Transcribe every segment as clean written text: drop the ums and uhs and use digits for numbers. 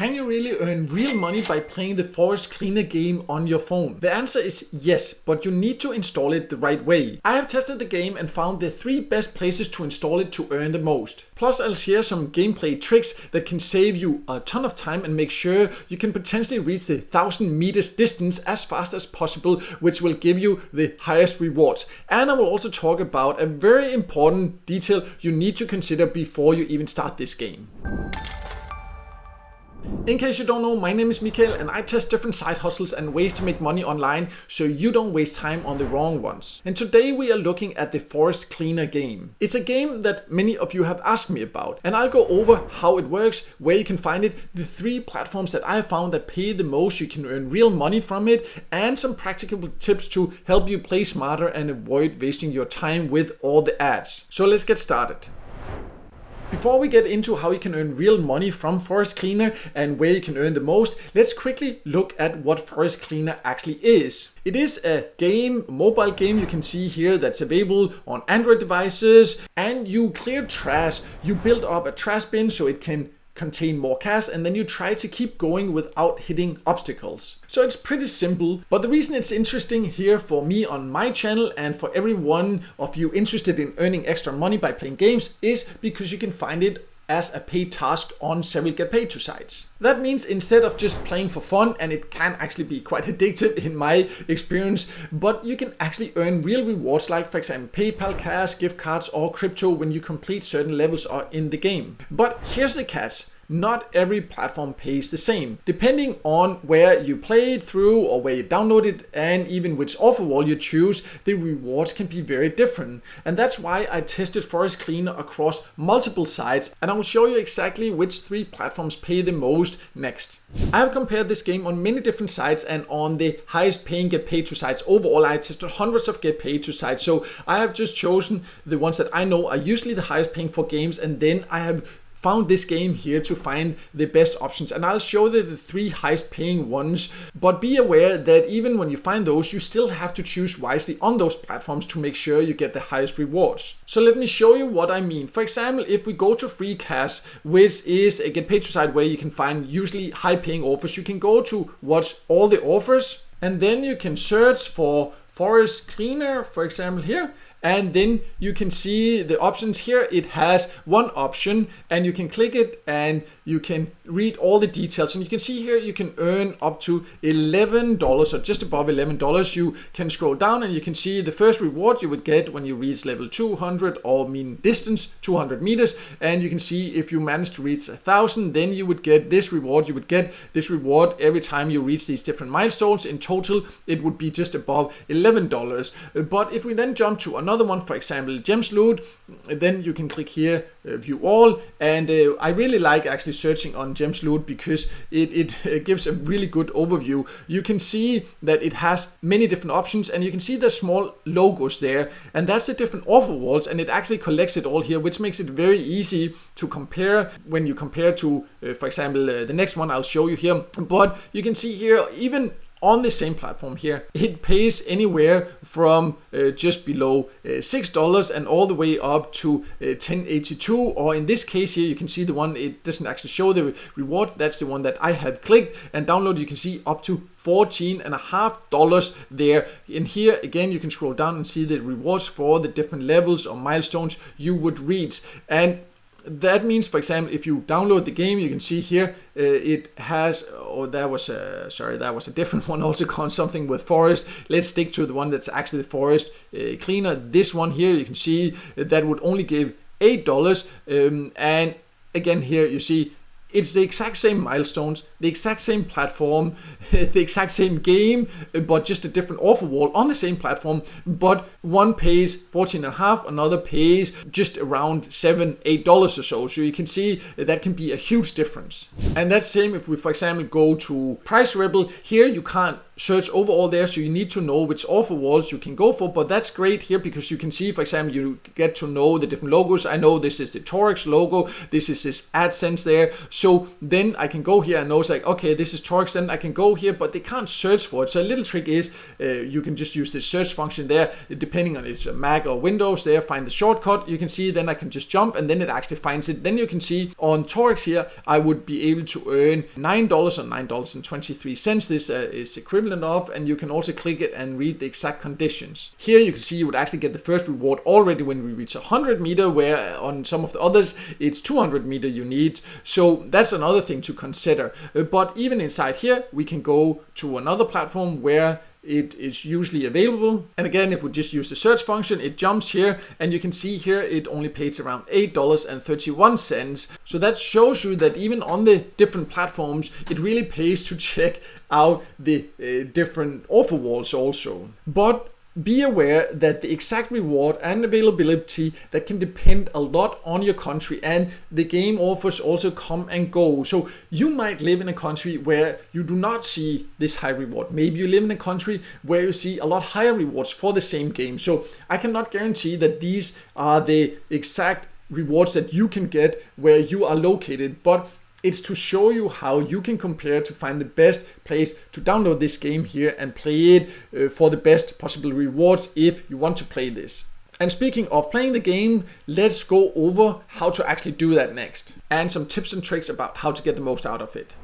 Can you really earn real money by playing the Forest Cleaner game on your phone? The answer is yes, but you need to install it the right way. I have tested the game and found the 3 best places to install it to earn the most. Plus I'll share some gameplay tricks that can save you a ton of time and make sure you can potentially reach the 1,000 meters distance as fast as possible, which will give you the highest rewards. And I will also talk about a very important detail you need to consider before you even start this game. In case you don't know, my name is Mikael and I test different side hustles and ways to make money online so you don't waste time on the wrong ones. And today we are looking at the Forest Cleaner game. It's a game that many of you have asked me about, and I'll go over how it works, where you can find it, the 3 platforms that I have found that pay the most, you can earn real money from it, and some practical tips to help you play smarter and avoid wasting your time with all the ads. So let's get started. Before we get into how you can earn real money from Forest Cleaner and where you can earn the most, let's quickly look at what Forest Cleaner actually is. It is a game, mobile game you can see here that's available on Android devices, and you clear trash. You build up a trash bin so it can contain more cash, and then you try to keep going without hitting obstacles. So it's pretty simple, but the reason it's interesting here for me on my channel and for every one of you interested in earning extra money by playing games is because you can find it as a paid task on several get paid to sites. That means instead of just playing for fun, and it can actually be quite addictive in my experience, but you can actually earn real rewards like, for example, PayPal cash, gift cards or crypto when you complete certain levels in the game. But here's the catch. Not every platform pays the same. Depending on where you play it through or where you download it and even which offer wall you choose, the rewards can be very different. And that's why I tested Forest Cleaner across multiple sites, and I will show you exactly which 3 platforms pay the most next. I have compared this game on many different sites, and on the highest paying get paid to sites overall I tested hundreds of get paid to sites. So I have just chosen the ones that I know are usually the highest paying for games, and then I have found this game here to find the best options, and I'll show you the 3 highest paying ones. But be aware that even when you find those, you still have to choose wisely on those platforms to make sure you get the highest rewards. So let me show you what I mean. For example, if we go to Free Cash, which is a get paid to site where you can find usually high paying offers, you can go to watch all the offers, and then you can search for Forest Cleaner, for example here, and then you can see the options here. It has one option and you can click it and you can read all the details, and you can see here you can earn up to $11 or just above $11. You can scroll down and you can see the first reward you would get when you reach level 200 or mean distance 200 meters, and you can see if you manage to reach 1,000 then you would get this reward. You would get this reward every time you reach these different milestones. In total it would be just above $11. But if we then jump to another one, for example Gems Loot, then you can click here view all, and I really like actually searching on Gems Loot because it gives a really good overview. You can see that it has many different options, and you can see the small logos there, and that's the different offer walls, and it actually collects it all here, which makes it very easy to compare when you compare to for example the next one I'll show you here. But you can see here, even on the same platform here, it pays anywhere from just below $6 and all the way up to $10.82, or in this case here you can see the one, it doesn't actually show the reward, that's the one that I have clicked and downloaded. You can see up to $14.50 there. In here again you can scroll down and see the rewards for the different levels or milestones you would reach. And that means, for example, if you download the game, you can see here it has, that was a different one also called something with Forest. Let's stick to the one that's actually the Forest Cleaner. This one here, you can see that would only give $8, and again here you see it's the exact same milestones, the exact same platform, the exact same game, but just a different offer wall on the same platform. But one pays $14.50, another pays just around $7-8 or so. So you can see that can be a huge difference. And that's same if we, for example, go to Price Rebel. Here you can't search overall there, so you need to know which offer walls you can go for. But that's great here because you can see, for example, you get to know the different logos. I know this is the Torex logo, this is this AdSense there. So then I can go here and know it's like, okay, this is Torex, then I can go here, but they can't search for it. So a little trick is you can just use the search function there, depending on if it's a Mac or Windows there, find the shortcut. You can see then I can just jump and then it actually finds it. Then you can see on Torex here, I would be able to earn $9 or $9.23. This is equivalent of, and you can also click it and read the exact conditions. Here you can see you would actually get the first reward already when we reach 100 meter, where on some of the others it's 200 meter you need. So that's another thing to consider. But even inside here, we can go to another platform where it is usually available. And again, if we just use the search function, it jumps here and you can see here it only pays around $8.31. So that shows you that even on the different platforms, it really pays to check out the different offer walls also. But be aware that the exact reward and availability, that can depend a lot on your country, and the game offers also come and go. So you might live in a country where you do not see this high reward. Maybe you live in a country where you see a lot higher rewards for the same game. So I cannot guarantee that these are the exact rewards that you can get where you are located, but it's to show you how you can compare to find the best place to download this game here and play it for the best possible rewards if you want to play this. And speaking of playing the game, let's go over how to actually do that next, and some tips and tricks about how to get the most out of it.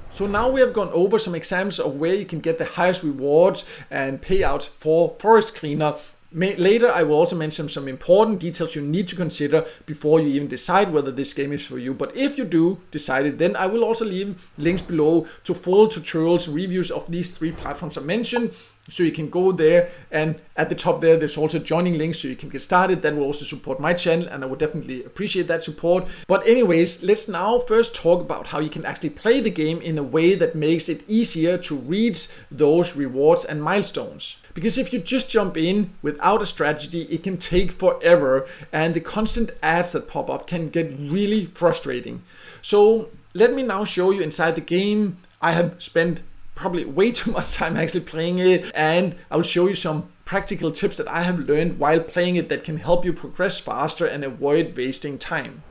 So now we have gone over some examples of where you can get the highest rewards and payouts for Forest Cleaner. Later, I will also mention some important details you need to consider before you even decide whether this game is for you. But if you do decide it, then I will also leave links below to full tutorials and reviews of these 3 platforms I mentioned. So you can go there, and at the top there's also joining links so you can get started. That will also support my channel, and I would definitely appreciate that support. But anyways, let's now first talk about how you can actually play the game in a way that makes it easier to reach those rewards and milestones. Because if you just jump in without a strategy, it can take forever, and the constant ads that pop up can get really frustrating. So let me now show you inside the game. I have spent probably way too much time actually playing it, and I will show you some practical tips that I have learned while playing it that can help you progress faster and avoid wasting time.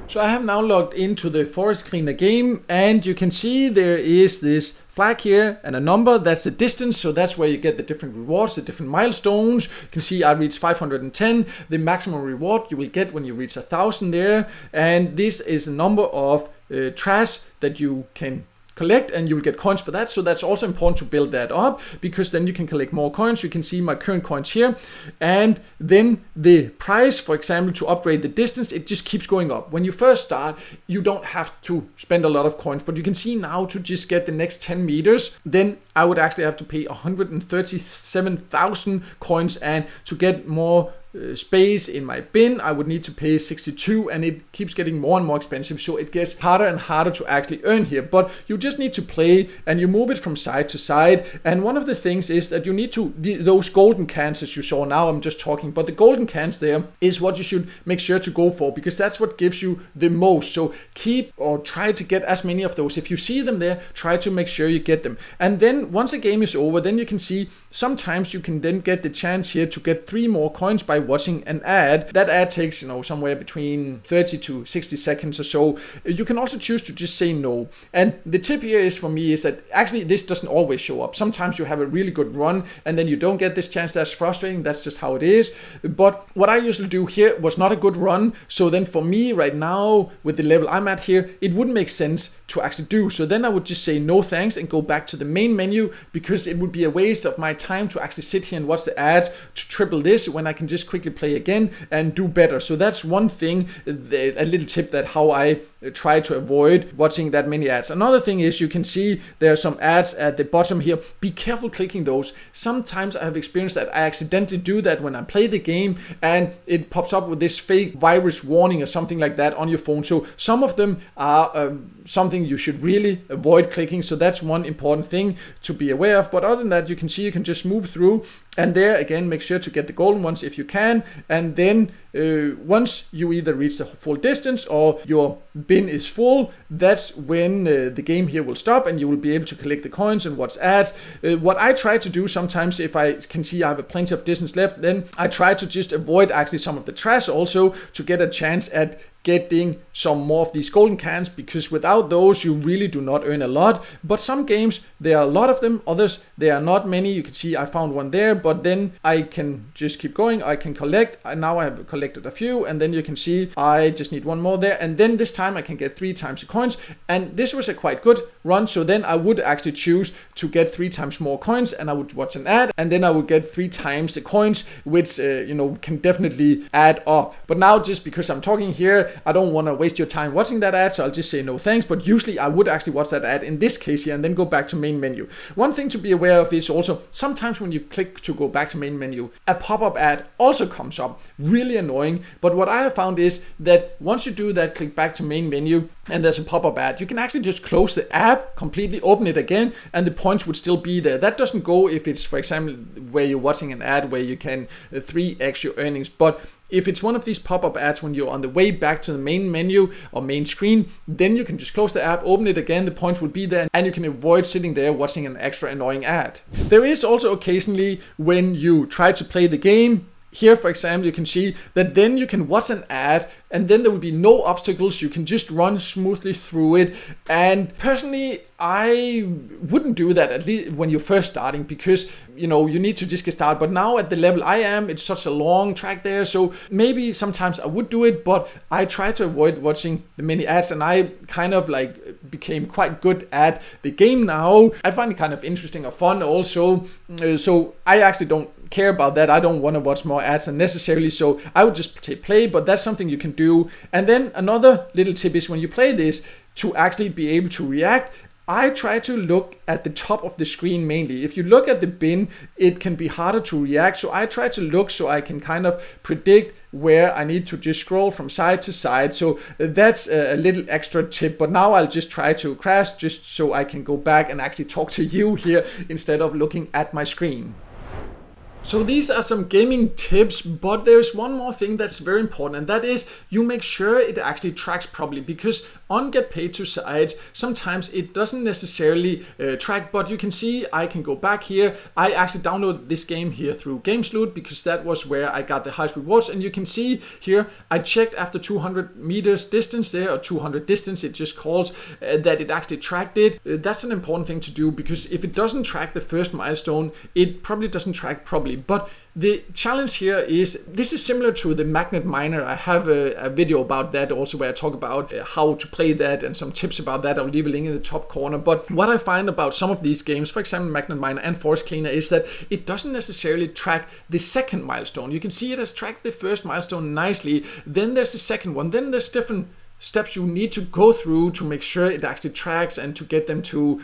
So I have now logged into the Forest Cleaner game, and you can see there is this flag here and a number. That's the distance, so that's where you get the different rewards, the different milestones. You can see I reached 510, the maximum reward you will get when you reach 1,000 there, and this is the number of trash that you can collect, and you will get coins for that. So that's also important to build that up, because then you can collect more coins. You can see my current coins here, and then the price, for example, to upgrade the distance, it just keeps going up. When you first start, you don't have to spend a lot of coins, but you can see now to just get the next 10 meters, then I would actually have to pay 137,000 coins, and to get more space in my bin, I would need to pay 62, and it keeps getting more and more expensive, so it gets harder and harder to actually earn here. But you just need to play, and you move it from side to side. And one of the things is that you need to, those golden cans as you saw, now I'm just talking, but the golden cans there is what you should make sure to go for, because that's what gives you the most. So keep or try to get as many of those. If you see them there, try to make sure you get them. And then once a game is over, then you can see sometimes you can then get the chance here to get 3 more coins by watching an ad. That ad takes, somewhere between 30 to 60 seconds or so. You can also choose to just say no. And the tip here is, for me, is that actually this doesn't always show up. Sometimes you have a really good run and then you don't get this chance. That's frustrating. That's just how it is. But what I usually do here was not a good run. So then for me right now, with the level I'm at here, it wouldn't make sense to actually do. So then I would just say no thanks and go back to the main menu, because it would be a waste of my time to actually sit here and watch the ads to triple this when I can just quickly play again and do better. So that's one thing, a little tip that how I try to avoid watching that many ads. Another thing is, you can see there are some ads at the bottom here. Be careful clicking those. Sometimes I have experienced that I accidentally do that when I play the game, and it pops up with this fake virus warning or something like that on your phone. So some of them are something you should really avoid clicking. So that's one important thing to be aware of. But other than that, you can see you can just move through, and there again, make sure to get the golden ones if you can, and then once you either reach the full distance or your bin is full, that's when the game here will stop and you will be able to collect the coins and watch ads. What I try to do sometimes, if I can see I have plenty of distance left, then I try to just avoid actually some of the trash also to get a chance at getting some more of these golden cans, because without those you really do not earn a lot. But some games, there are a lot of them, others there are not many. You can see I found one there, but then I can just keep going, I can collect, and now I have collected a few, and then you can see I just need one more there, and then this time I can get 3 times the coins, and this was a quite good run. So then I would actually choose to get 3 times more coins, and I would watch an ad, and then I would get 3 times the coins, which can definitely add up. But now, just because I'm talking here, I don't want to waste your time watching that ad, so I'll just say no thanks. But usually I would actually watch that ad in this case here and then go back to main menu. One thing to be aware of is also sometimes when you click to go back to main menu, a pop-up ad also comes up, really annoying. But what I have found is that once you do that, click back to main menu, and there's a pop-up ad, you can actually just close the app completely, open it again, and the points would still be there. That doesn't go if it's, for example, where you're watching an ad where you can 3x your earnings. But if it's one of these pop-up ads when you're on the way back to the main menu or main screen, then you can just close the app, open it again, the points will be there, and you can avoid sitting there watching an extra annoying ad. There is also occasionally when you try to play the game, here, for example, you can see that then you can watch an ad and then there will be no obstacles. You can just run smoothly through it. And personally, I wouldn't do that, at least when you're first starting, because you need to just get started. But now at the level I am, it's such a long track there. So maybe sometimes I would do it, but I try to avoid watching the many ads, and I kind of became quite good at the game now. I find it kind of interesting or fun also. So I actually don't care about that. I don't want to watch more ads unnecessarily, so I would just say play, but that's something you can do. And then another little tip is when you play this, to actually be able to react, I try to look at the top of the screen mainly. If you look at the bin, it can be harder to react, so I try to look so I can kind of predict where I need to just scroll from side to side. So that's a little extra tip, but now I'll just try to crash just so I can go back and actually talk to you here instead of looking at my screen. So these are some gaming tips, but there's one more thing that's very important, and that is you make sure it actually tracks properly, because on Get Paid to sites, sometimes it doesn't necessarily track, but you can see I can go back here. I actually downloaded this game here through GamesLoot because that was where I got the highest rewards, and you can see here I checked after 200 meters distance there, or 200 distance it just calls, that it actually tracked it. That's an important thing to do, because if it doesn't track the first milestone, it probably doesn't track properly. But the challenge here is, this is similar to the magnet miner. I have a video about that also, where I talk about how to play that and some tips about that. I'll leave a link in the top corner. But what I find about some of these games, for example magnet miner and forest cleaner, is that it doesn't necessarily track the second milestone. You can see it has tracked the first milestone nicely, then there's the second one, then there's different steps you need to go through to make sure it actually tracks and to get them to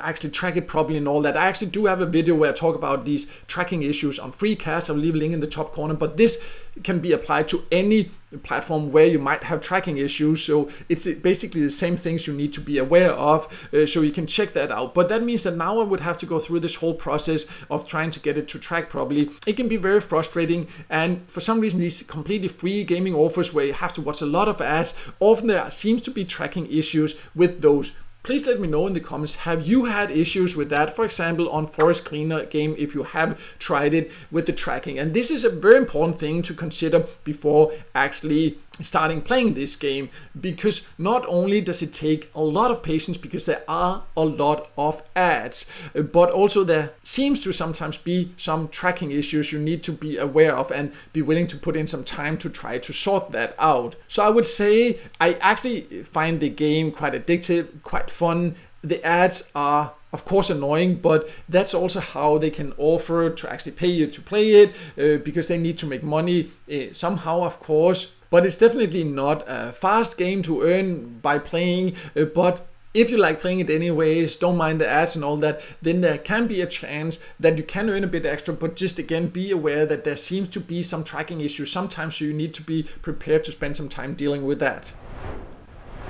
actually track it properly and all that. I actually do have a video where I talk about these tracking issues on FreeCast. I'll leave a link in the top corner, but this can be applied to any platform where you might have tracking issues. So it's basically the same things you need to be aware of, so you can check that out. But that means that now I would have to go through this whole process of trying to get it to track properly. It can be very frustrating, and for some reason these completely free gaming offers where you have to watch a lot of ads, often there seems to be tracking issues with those. Please let me know in the comments, have you had issues with that? For example, on Forest Cleaner game, if you have tried it with the tracking. And this is a very important thing to consider before actually starting playing this game, because not only does it take a lot of patience because there are a lot of ads, but also there seems to sometimes be some tracking issues you need to be aware of and be willing to put in some time to try to sort that out. So I would say I actually find the game quite addictive, quite fun. The ads are of course annoying, but that's also how they can offer to actually pay you to play it, because they need to make money somehow, of course. But it's definitely not a fast game to earn by playing, but if you like playing it anyways, don't mind the ads and all that, then there can be a chance that you can earn a bit extra. But just again, be aware that there seems to be some tracking issues sometimes, so you need to be prepared to spend some time dealing with that.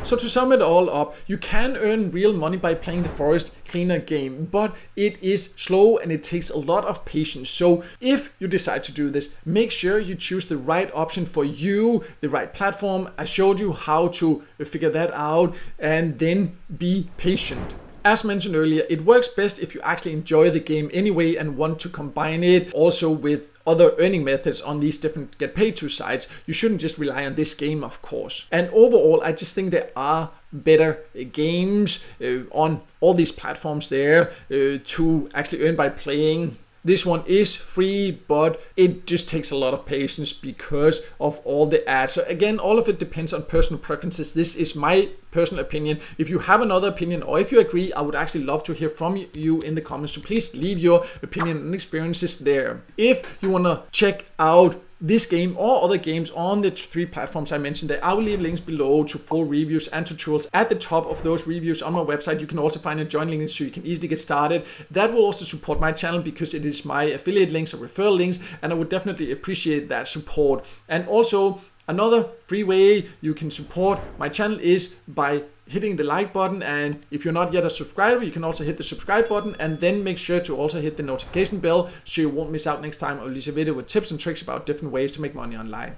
So to sum it all up, you can earn real money by playing the forest cleaner game, but it is slow and it takes a lot of patience. So if you decide to do this, make sure you choose the right option for you, the right platform. I showed you how to figure that out, and then be patient. As mentioned earlier, it works best if you actually enjoy the game anyway and want to combine it also with other earning methods on these different get paid to sites. You shouldn't just rely on this game, of course. And overall, I just think there are better games on all these platforms there to actually earn by playing. This one is free, but it just takes a lot of patience because of all the ads. So again, all of it depends on personal preferences. This is my personal opinion. If you have another opinion or if you agree, I would actually love to hear from you in the comments. So please leave your opinion and experiences there. If you want to check out this game or other games on the 3 platforms I mentioned there, I will leave links below to full reviews and tutorials at the top of those reviews on my website. You can also find a join link so you can easily get started. That will also support my channel because it is my affiliate links or referral links, and I would definitely appreciate that support. And also, another free way you can support my channel is by hitting the like button, and if you're not yet a subscriber, you can also hit the subscribe button, and then make sure to also hit the notification bell so you won't miss out next time I release a video with tips and tricks about different ways to make money online.